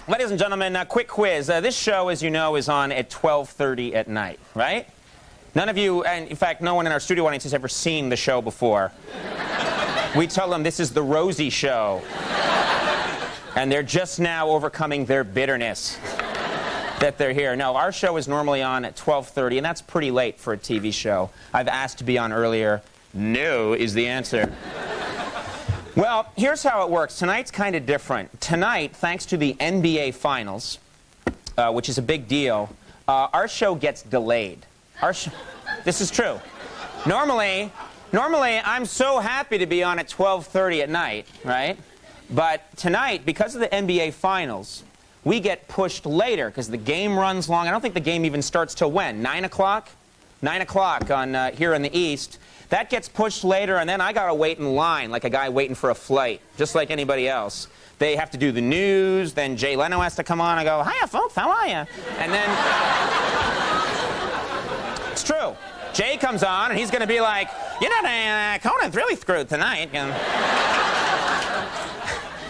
Ladies and gentlemen, a quick quiz. This show, as you know, is on at 12:30 at night, right? None of you, and in fact, no one in our studio audience has ever seen the show before. We tell them this is the Rosie Show. And they're just now overcoming their bitterness that they're here. No, our show is normally on at 12:30, and that's pretty late for a TV show. I've asked to be on earlier. No is the answer. Well, here's how it works. Tonight's kind of different. Tonight, thanks to the NBA Finals, which is a big deal, our show gets delayed. This is true. Normally, I'm so happy to be on at 12:30 at night, right? But tonight, because of the NBA Finals, we get pushed later because the game runs long. I don't think the game even starts till when? 9 o'clock? 9 o'clock on here in the East. That gets pushed later, and then I gotta wait in line like a guy waiting for a flight, just like anybody else. They have to do the news, then Jay Leno has to come on and go, "Hiya, folks, how are you?" And then... It's true. Jay comes on, and he's gonna be like, "You know, Conan's really screwed tonight."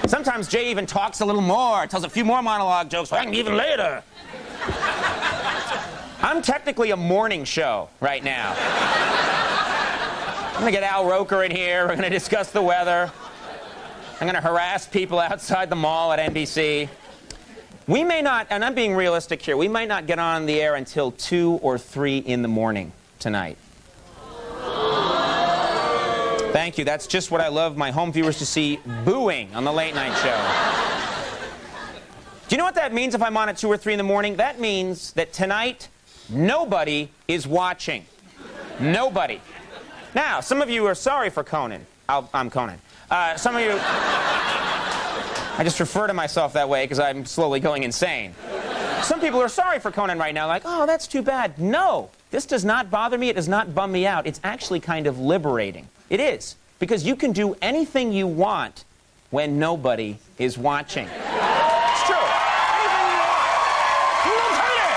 Sometimes Jay even talks a little more, tells a few more monologue jokes, so I can even later. I'm technically a morning show right now. I'm going to get Al Roker in here. We're going to discuss the weather. I'm going to harass people outside the mall at NBC. We may not, and I'm being realistic here, we might not get on the air until 2 or 3 in the morning tonight. Thank you. That's just what I love my home viewers to see, booing on the late night show. Do you know what that means if I'm on at 2 or 3 in the morning? That means that tonight, nobody is watching. Nobody. Now, some of you are sorry for Conan. I'm Conan. Some of you... I just refer to myself that way because I'm slowly going insane. Some people are sorry for Conan right now, like, "Oh, that's too bad." No, this does not bother me. It does not bum me out. It's actually kind of liberating. It is. Because you can do anything you want when nobody is watching. It's true. Anything you want. You don't hurt it.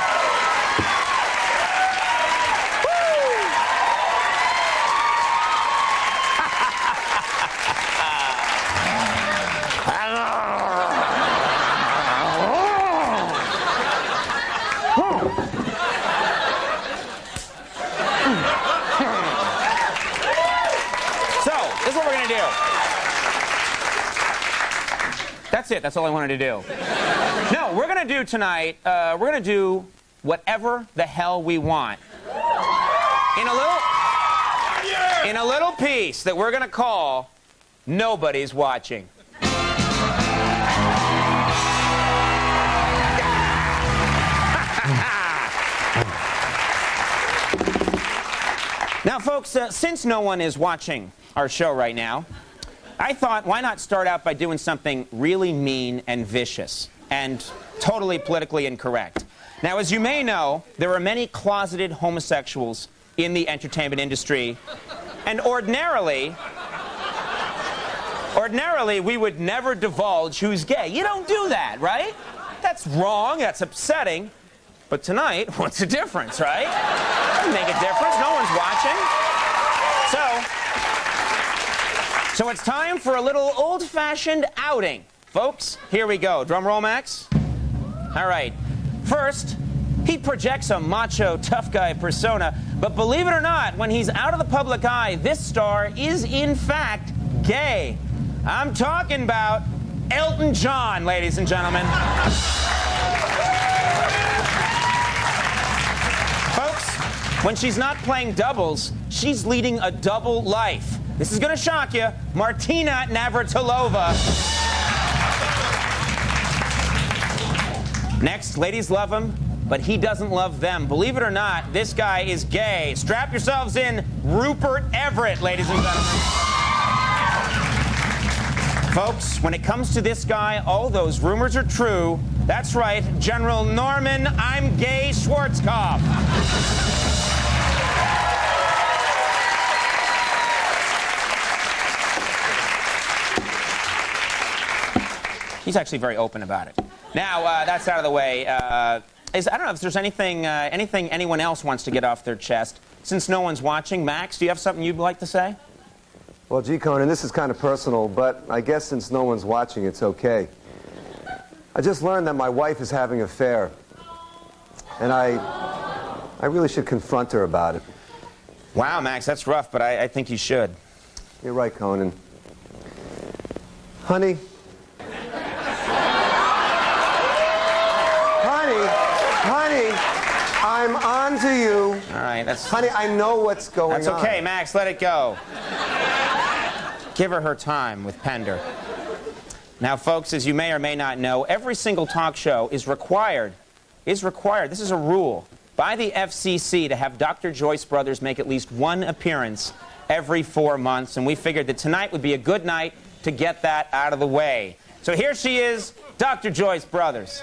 This is what we're going to do. That's it. That's all I wanted to do. No, we're going to do tonight, we're going to do whatever the hell we want. In a little piece that we're going to call Nobody's Watching. Now, folks, since no one is watching our show right now, I thought, why not start out by doing something really mean and vicious and totally politically incorrect. Now, as you may know, there are many closeted homosexuals in the entertainment industry, and ordinarily, we would never divulge who's gay. You don't do that, right? That's wrong, that's upsetting. But tonight, what's the difference, right? Doesn't make a difference. No one's watching. So it's time for a little old-fashioned outing. Folks, here we go. Drum roll, Max. All right. First, he projects a macho, tough guy persona. But believe it or not, when he's out of the public eye, this star is, in fact, gay. I'm talking about Elton John, ladies and gentlemen. When she's not playing doubles, she's leading a double life. This is going to shock you. Martina Navratilova. Next, ladies love him, but he doesn't love them. Believe it or not, this guy is gay. Strap yourselves in, Rupert Everett, ladies and gentlemen. Folks, when it comes to this guy, all those rumors are true. That's right, General Norman, I'm gay Schwarzkopf. He's actually very open about it. Now, that's out of the way. I don't know if there's anything anyone else wants to get off their chest. Since no one's watching, Max, do you have something you'd like to say? Well, gee, Conan, this is kind of personal, but I guess since no one's watching, it's okay. I just learned that my wife is having an affair. And I really should confront her about it. Wow, Max, that's rough, but I think you should. You're right, Conan. Honey. Honey, I'm on to you. All right, that's... Honey, I know what's going on. That's okay, Max, let it go. Give her time with Pender. Now, folks, as you may or may not know, every single talk show is required, this is a rule, by the FCC to have Dr. Joyce Brothers make at least one appearance every 4 months, and we figured that tonight would be a good night to get that out of the way. So here she is, Dr. Joyce Brothers.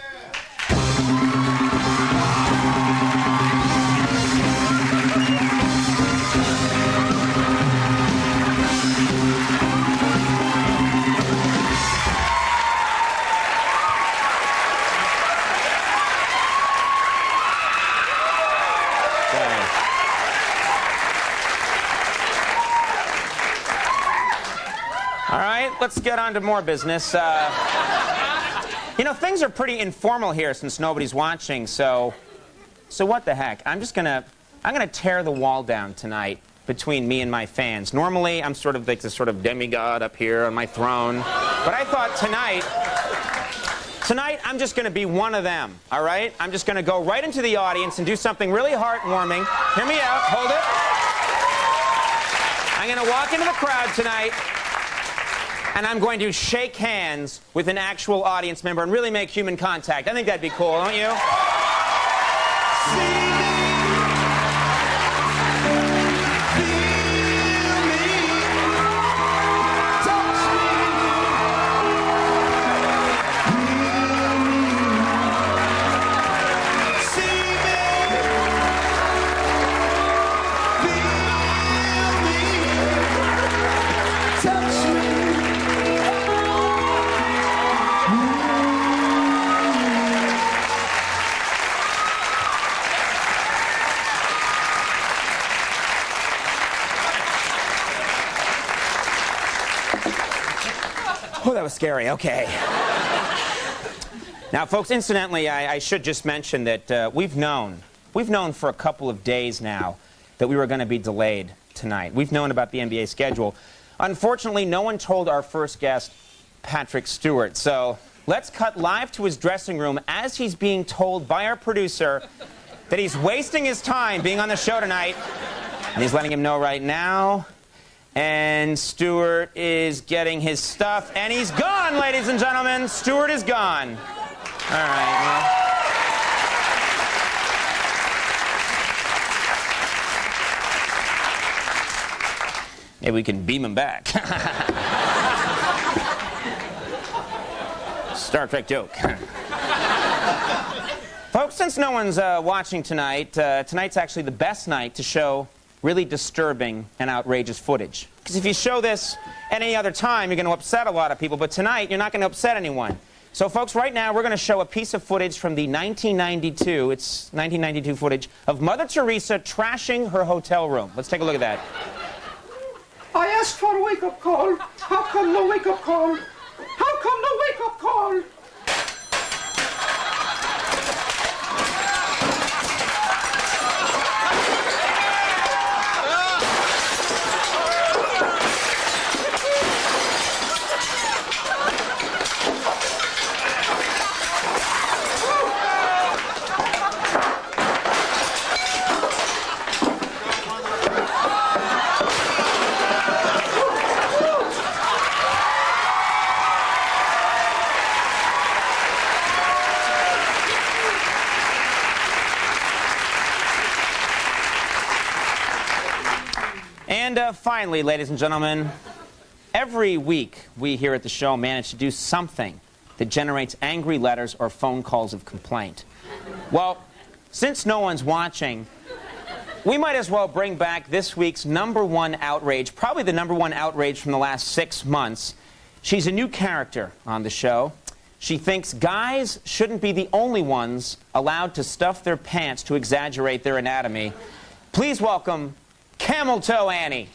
All right, let's get on to more business. You know, things are pretty informal here since nobody's watching, so what the heck? I'm gonna tear the wall down tonight between me and my fans. Normally, I'm sort of like this sort of demigod up here on my throne, but I thought tonight I'm just gonna be one of them, all right? I'm just gonna go right into the audience and do something really heartwarming. Hear me out, hold it. I'm gonna walk into the crowd tonight, and I'm going to shake hands with an actual audience member and really make human contact. I think that'd be cool, don't you? Oh, that was scary. Okay. Now, folks, incidentally, I should just mention that we've known for a couple of days now that we were going to be delayed tonight. We've known about the NBA schedule. Unfortunately, no one told our first guest, Patrick Stewart. So let's cut live to his dressing room as he's being told by our producer that he's wasting his time being on the show tonight. And he's letting him know right now. And Stewart is getting his stuff, and he's gone, ladies and gentlemen. Stewart is gone. All right, well. Maybe we can beam him back. Star Trek joke. Folks, since no one's watching tonight, tonight's actually the best night to show really disturbing and outrageous footage. Because if you show this at any other time, you're going to upset a lot of people. But tonight, you're not going to upset anyone. So, folks, right now, we're going to show a piece of footage from the 1992 footage of Mother Teresa trashing her hotel room. Let's take a look at that. I asked for a wake-up call. How come no wake-up call? How come no wake-up call? And finally, ladies and gentlemen, every week we here at the show manage to do something that generates angry letters or phone calls of complaint. Well, since no one's watching, we might as well bring back this week's #1 outrage, probably the #1 outrage from the last 6 months. She's a new character on the show. She thinks guys shouldn't be the only ones allowed to stuff their pants to exaggerate their anatomy. Please welcome Camel Toe Annie.